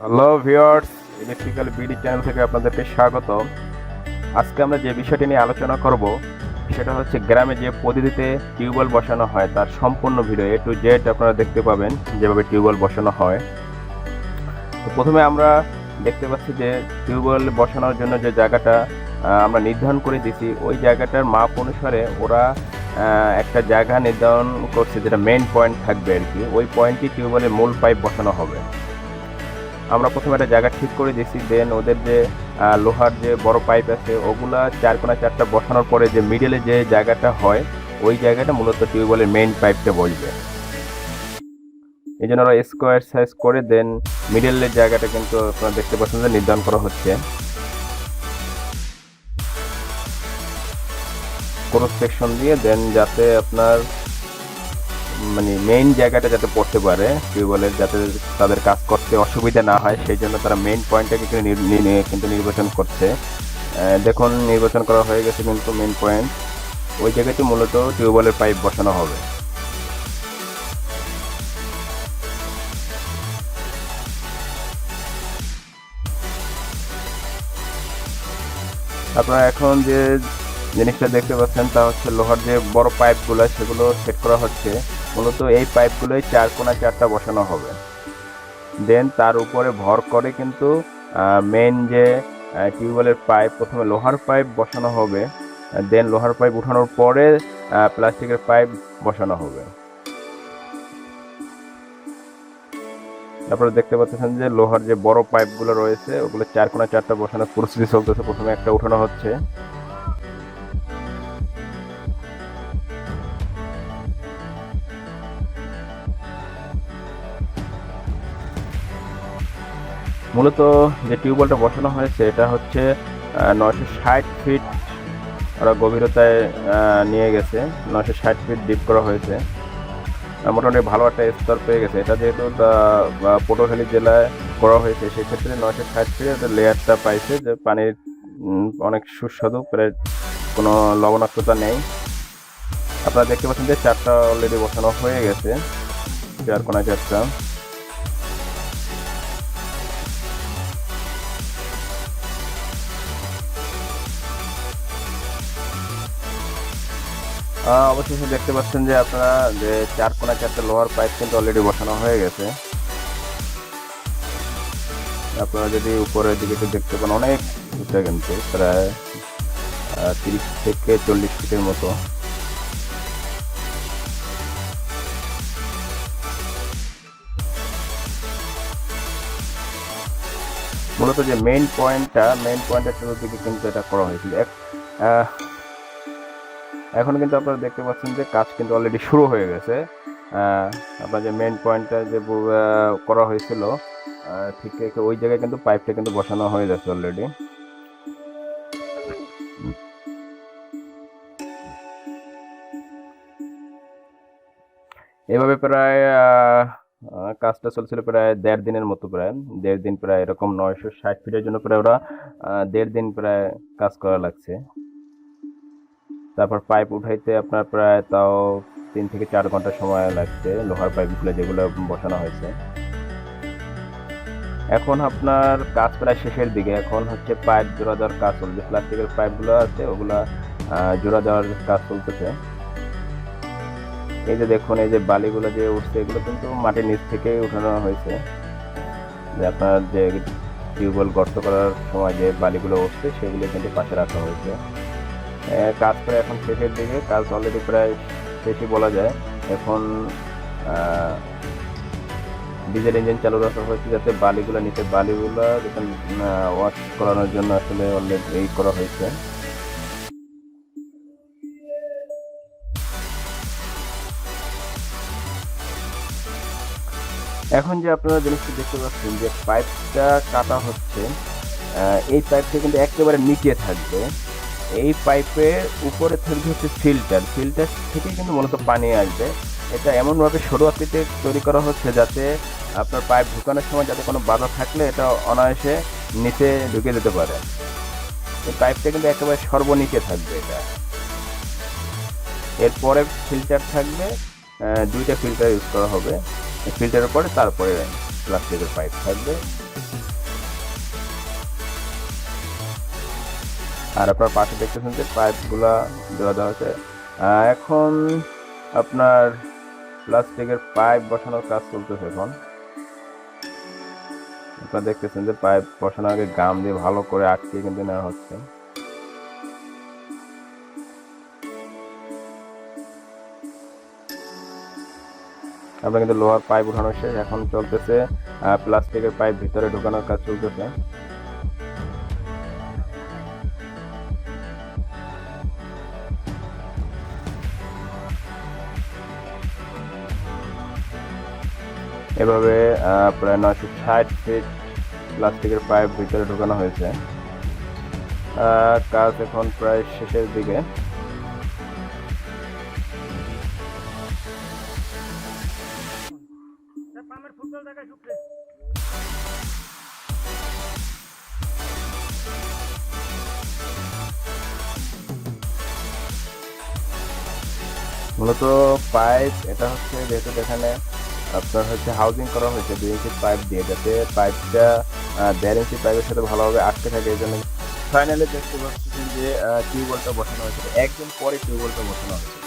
Hello viewers, electrical BD channel থেকে আপনাদেরকে স্বাগত। আজকে আমরা যে বিষয়টি নিয়ে আলোচনা করব সেটা হচ্ছে গ্রামে যে পদ্ধতিতে টিউবওয়েল বসানো হয় তার সম্পূর্ণ ভিডিও এ টু জেড আপনারা দেখতে পাবেন যেভাবে টিউবওয়েল বসানো হয়। তো প্রথমে আমরা দেখতে পাচ্ছি যে টিউবওয়েল বসানোর জন্য যে জায়গাটা আমরা নির্ধারণ করে দিয়েছি ওই জায়গাটার মাপ অনুসারে ওরা একটা জায়গা নির্ধারণ করছে যেটা মেইন পয়েন্ট থাকবে আর কি। ওই পয়েন্টটি টিউবওয়েলের মূল পাইপ বসানো হবে। আমরা প্রথমে একটা জায়গা ঠিক করে দিয়েছি, দেন ওদের যে লোহার যে বড় পাইপ আছে ওগুলা 4 কোণা 4টা বসানোর পরে যে মিডলে যে জায়গাটা হয় ওই জায়গাটা মূলত টিউবওয়েলের মেইন পাইপটা বসবে। এই জন্য ওরা স্কোয়ার সাইজ করে দেন মিডলের জায়গাটা কিন্তু আপনারা দেখতে পাচ্ছেন যে নির্ধারণ করা হচ্ছে ক্রস সেকশন দিয়ে, দেন যাতে আপনার মানে মেইন জায়গাটা যাতে পড়তে পারে টিউবওয়েলের, যাতে তাদের কাজ করতে অসুবিধা না হয় সেই জন্য তারা মেইন পয়েন্টটাকে কিন্তু নির্বাচন করছে। দেখুন নির্বাচন করা হয়ে গেছে কিন্তু মেইন পয়েন্ট ওই জায়গাতে মূলত টিউবওয়েলের পাইপ বসানো হবে। আপনারা এখন যে জিনিসটা দেখতে পাচ্ছেন তা হচ্ছে লোহার যে বড় পাইপগুলো সেগুলো সেট করা হচ্ছে। মূলত এই পাইপগুলোই 4 কোণা 4টা বসানো হবে। দেন তার উপরে ভর করে কিন্তু মেইন যে টিউবওয়েলের পাইপ, প্রথমে লোহার পাইপ বসানো হবে, দেন লোহার পাইপ উঠানোর পরে প্লাস্টিকের পাইপ বসানো হবে। তারপরে দেখতে পাচ্ছেন যে লোহার যে বড় পাইপগুলো রয়েছে ওগুলো 4 কোণা 4টা বসানোর প্রস্তুতি চলতেছে। প্রথমে একটা উঠানো হচ্ছে। মূলত যে টিউবওয়েলটা বসানো হয়েছে এটা হচ্ছে 960 ফিট ওরা গভীরতায় নিয়ে গেছে। 960 ফিট ডিপ করা হয়েছে। মোটামুটি ভালো একটা স্তর পেয়ে গেছে। এটা যেহেতু পটুয়াখালী জেলায় করা হয়েছে সেক্ষেত্রে 960 ফিটের লেয়ারটা পাইছে যে পানির অনেক সুস্বাদু, প্রায় কোনো লবণাক্ততা নেই। আপনারা দেখতে পাচ্ছেন যে 4টা অলরেডি বসানো হয়ে গেছে, 4 কোণা 4টা। অবশেষে দেখতে পাচ্ছেন যে আপনারা যে 4 কোণা 4টা লোহার পাইপ কিন্তু অলরেডি বসানো হয়ে গেছে। আপনারা যদি উপরের দিকে একটু দেখতে পান অনেক উঁচা, কিন্তু প্রায় 30 থেকে 40 ফিটের মতো। মূলত যে মেইন পয়েন্টের চতুর্দিকে কিন্তু এটা করা হয়েছিল। এখন কিন্তু আপনারা দেখতে পাচ্ছেন যে কাজ কিন্তু অলরেডি শুরু হয়ে গেছে। আপনার যে মেইন পয়েন্টটা যে করা হয়েছিল ঠিক ওই জায়গায় কিন্তু পাইপটা কিন্তু বসানো হয়ে যাচ্ছে অলরেডি। এভাবে প্রায় কাজটা চলছিল প্রায় 1.5 দিনের মতো, প্রায় 1.5 দিন, প্রায় এরকম 960 ফিটের জন্য প্রায় ওরা 1.5 দিন প্রায় কাজ করা লাগছে। তারপর পাইপ উঠাইতে আপনার প্রায় তাও 3 থেকে 4 ঘন্টা সময় লাগছে লোহার পাইপগুলো যেগুলো বসানো হয়েছে। এখন আপনার কাজ প্রায় শেষের দিকে। এখন হচ্ছে পাইপ জোড়া দেওয়ার কাজ চলছে। প্লাস্টিকের পাইপগুলো আছে ওগুলা জোড়া দেওয়ার কাজ চলতেছে। এই যে দেখুন এই যে বালিগুলো যে উঠছে এগুলো কিন্তু মাটির নিচ থেকেই উঠানো হয়েছে। যে আপনার যে টিউবওয়েল গর্ত করার সময় যে বালিগুলো উঠছে সেগুলো কিন্তু পাশে রাখা হয়েছে। কাজ প্রায় এখন শেষের দিকে, কাজ অলরেডি প্রায় শেষই বলা যায়। এখন ডিজেল ইঞ্জিন চালু রাখা হয়েছে যাতে বালিগুলো নিচে বালিগুলো ওয়াশ করানোর জন্য আসলে অলরেডি এই করা হয়েছে। এখন যে আপনারা জিনিসটা দেখতে পাচ্ছেন যে পাইপটা কাটা হচ্ছে, এই পাইপটা কিন্তু একেবারে নিচে থাকবে। এই পাইপের উপরে থাকবে হচ্ছে ফিল্টার থেকে কিন্তু মূলত পানি আসবে। এটা এমনভাবে সরু আকৃতিতে তৈরি করা হচ্ছে যাতে আপনার পাইপ ঢুকানোর সময় যাতে কোনো বাধা থাকলে এটা অনায়াসে নিচে ঢুকে যেতে পারে। এই পাইপটা কিন্তু একেবারে সর্বনিচে থাকবে এটা। এরপরে ফিল্টার থাকবে, 2টা ফিল্টার ইউজ করা হবে। ফিল্টারের পরে তারপরে প্লাস্টিকের পাইপ থাকবে। আর আপনার পাশে দেখতেছেন যে পাইপগুলা দেওয়া হয়েছে। এখন আপনার প্লাস্টিকের পাইপ বসানোর কাজ চলতেছে। এখন আপনারা দেখতেছেন যে পাইপ বসানোর আগে গাম দিয়ে ভালো করে আটকে কিন্তু নেওয়া হচ্ছে। আমরা কিন্তু লোহার পাইপ উঠানো শেষ, এখন চলতেছে প্লাস্টিকের পাইপ ভিতরে ঢোকানোর কাজ চলতেছে। এভাবে প্রায় 960 ফিট প্লাস্টিকের পাইপ ভিতরে ঢোকানো হয়েছে। কাজ এখন প্রায় শেষের দিকে। মূলত পাইপ এটা হচ্ছে, যেহেতু এখানে আপনার হচ্ছে হাউজিং করা হয়েছে 2 ইঞ্চি পাইপ দিয়ে, যাতে পাইপটা 1.5 ইঞ্চি পাইপের সাথে ভালোভাবে আটকে থাকে। এই জন্য ফাইনালি দেখতে পাচ্ছেন যে টিউবওয়েলটা বসানো হয়েছে, একদিন পরে টিউবওয়েলটা বসানো হয়েছে।